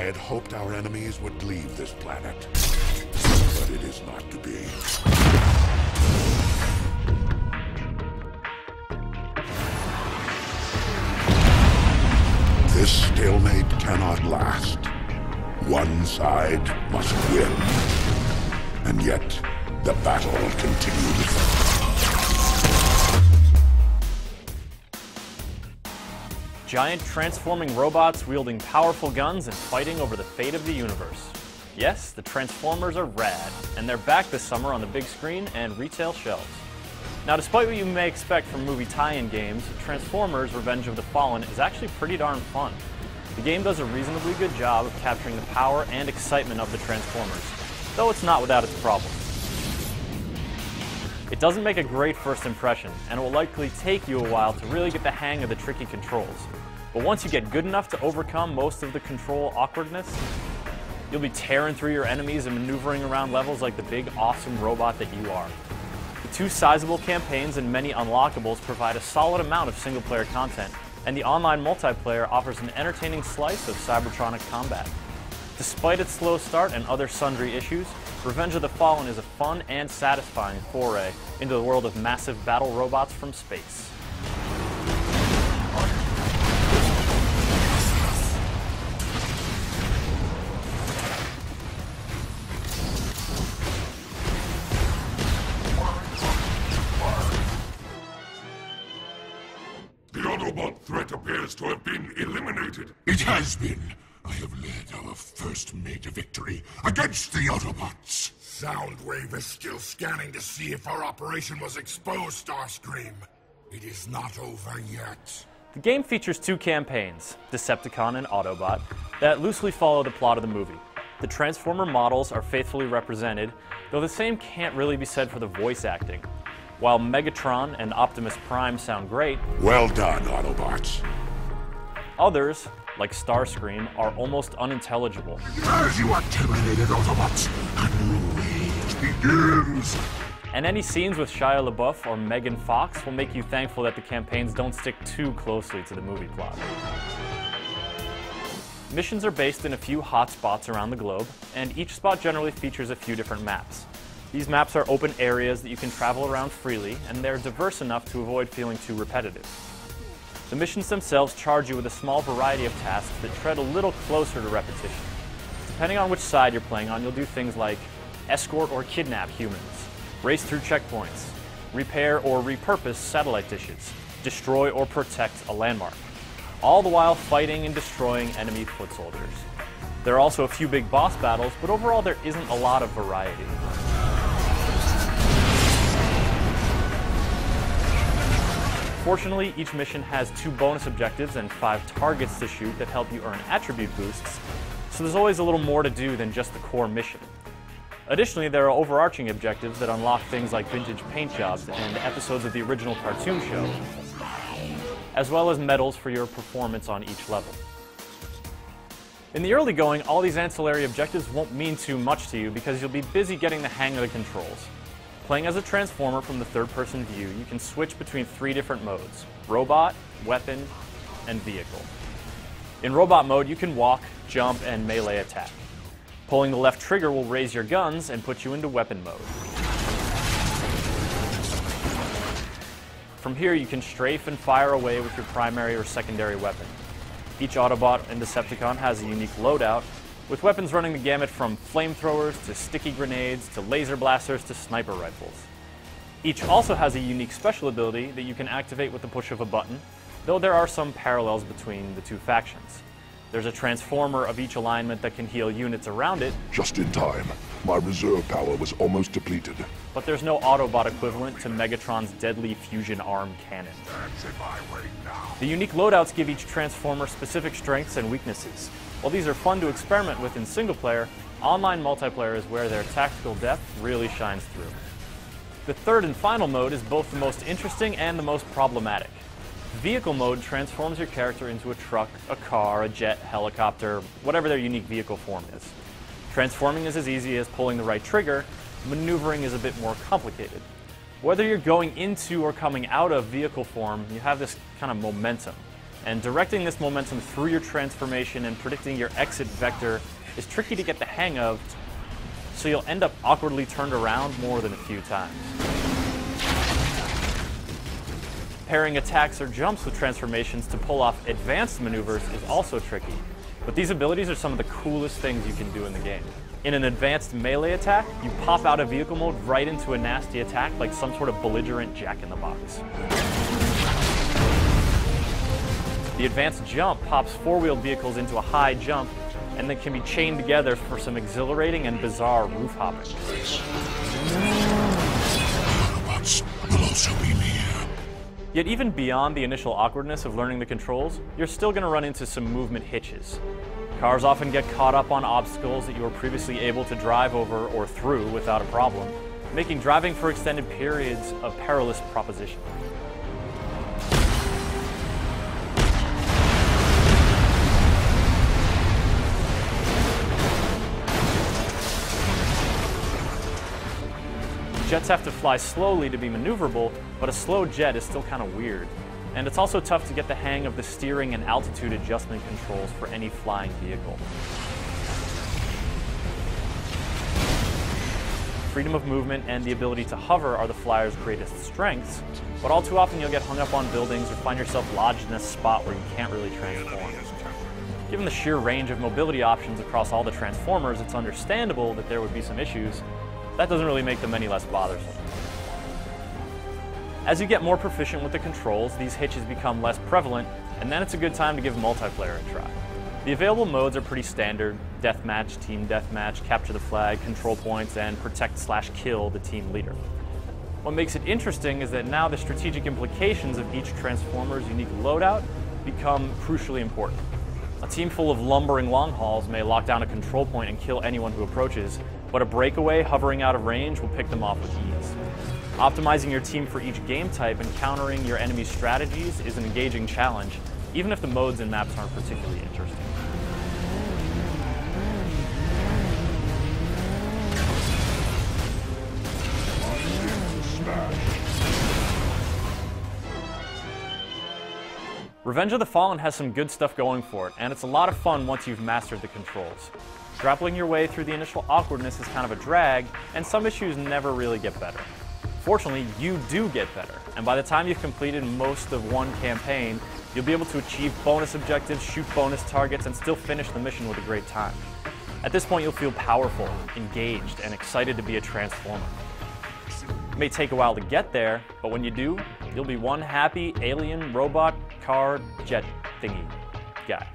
had hoped our enemies would leave this planet, but it is not to be. This stalemate cannot last. One side must win. And yet, the battle continues. Giant transforming robots wielding powerful guns and fighting over the fate of the universe. Yes, the Transformers are rad, and they're back this summer on the big screen and retail shelves. Now, despite what you may expect from movie tie-in games, Transformers: Revenge of the Fallen is actually pretty darn fun. The game does a reasonably good job of capturing the power and excitement of the Transformers, though it's not without its problems. It doesn't make a great first impression, and it will likely take you a while to really get the hang of the tricky controls. But once you get good enough to overcome most of the control awkwardness, you'll be tearing through your enemies and maneuvering around levels like the big, awesome robot that you are. The 2 sizable campaigns and many unlockables provide a solid amount of single-player content, and the online multiplayer offers an entertaining slice of Cybertronic combat. Despite its slow start and other sundry issues, Revenge of the Fallen is a fun and satisfying foray into the world of massive battle robots from space. The Autobot threat appears to have been eliminated. It has been. I have led our first major victory against the Autobots. Soundwave is still scanning to see if our operation was exposed, Starscream. It is not over yet. The game features 2 campaigns, Decepticon and Autobot, that loosely follow the plot of the movie. The Transformer models are faithfully represented, though the same can't really be said for the voice acting. While Megatron and Optimus Prime sound great, Well done, Autobots. others, like Starscream, are almost unintelligible. As you are terminated, Autobots, a new age begins. And any scenes with Shia LaBeouf or Megan Fox will make you thankful that the campaigns don't stick too closely to the movie plot. Missions are based in a few hot spots around the globe, and each spot generally features a few different maps. These maps are open areas that you can travel around freely, and they're diverse enough to avoid feeling too repetitive. The missions themselves charge you with a small variety of tasks that tread a little closer to repetition. Depending on which side you're playing on, you'll do things like escort or kidnap humans, race through checkpoints, repair or repurpose satellite dishes, destroy or protect a landmark, all the while fighting and destroying enemy foot soldiers. There are also a few big boss battles, but overall there isn't a lot of variety. Fortunately, each mission has 2 bonus objectives and 5 targets to shoot that help you earn attribute boosts, so there's always a little more to do than just the core mission. Additionally, there are overarching objectives that unlock things like vintage paint jobs and episodes of the original cartoon show, as well as medals for your performance on each level. In the early going, all these ancillary objectives won't mean too much to you because you'll be busy getting the hang of the controls. Playing as a Transformer from the third-person view, you can switch between 3 different modes: Robot, Weapon, and Vehicle. In Robot mode, you can walk, jump, and melee attack. Pulling the left trigger will raise your guns and put you into Weapon mode. From here, you can strafe and fire away with your primary or secondary weapon. Each Autobot and Decepticon has a unique loadout, with weapons running the gamut from flamethrowers to sticky grenades to laser blasters to sniper rifles. Each also has a unique special ability that you can activate with the push of a button, though there are some parallels between the 2 factions. There's a Transformer of each alignment that can heal units around it, Just in time. My reserve power was almost depleted. but there's no Autobot equivalent to Megatron's deadly fusion arm cannon. That's in my way now. The unique loadouts give each Transformer specific strengths and weaknesses. While these are fun to experiment with in single player, online multiplayer is where their tactical depth really shines through. The third and final mode is both the most interesting and the most problematic. Vehicle mode transforms your character into a truck, a car, a jet, helicopter, whatever their unique vehicle form is. Transforming is as easy as pulling the right trigger, maneuvering is a bit more complicated. Whether you're going into or coming out of vehicle form, you have this kind of momentum, and directing this momentum through your transformation and predicting your exit vector is tricky to get the hang of, so you'll end up awkwardly turned around more than a few times. Pairing attacks or jumps with transformations to pull off advanced maneuvers is also tricky, but these abilities are some of the coolest things you can do in the game. In an advanced melee attack, you pop out of vehicle mode right into a nasty attack like some sort of belligerent jack-in-the-box. The advanced jump pops four-wheeled vehicles into a high jump and then can be chained together for some exhilarating and bizarre roof hopping. Autobots will also be near. Yet even beyond the initial awkwardness of learning the controls, you're still going to run into some movement hitches. Cars often get caught up on obstacles that you were previously able to drive over or through without a problem, making driving for extended periods a perilous proposition. Jets have to fly slowly to be maneuverable, but a slow jet is still kind of weird. And it's also tough to get the hang of the steering and altitude adjustment controls for any flying vehicle. Freedom of movement and the ability to hover are the flyer's greatest strengths, but all too often you'll get hung up on buildings or find yourself lodged in a spot where you can't really transform. Given the sheer range of mobility options across all the Transformers, it's understandable that there would be some issues. That doesn't really make them any less bothersome. As you get more proficient with the controls, these hitches become less prevalent, and then it's a good time to give multiplayer a try. The available modes are pretty standard: deathmatch, team deathmatch, capture the flag, control points, and protect/kill the team leader. What makes it interesting is that now the strategic implications of each Transformer's unique loadout become crucially important. A team full of lumbering long hauls may lock down a control point and kill anyone who approaches, but a breakaway hovering out of range will pick them off with ease. Optimizing your team for each game type and countering your enemy's strategies is an engaging challenge, even if the modes and maps aren't particularly interesting. Revenge of the Fallen has some good stuff going for it, and it's a lot of fun once you've mastered the controls. Grappling your way through the initial awkwardness is kind of a drag, and some issues never really get better. Fortunately, you do get better, and by the time you've completed most of one campaign, you'll be able to achieve bonus objectives, shoot bonus targets, and still finish the mission with a great time. At this point, you'll feel powerful, engaged, and excited to be a Transformer. It may take a while to get there, but when you do, you'll be one happy alien, robot, car, jet thingy guy.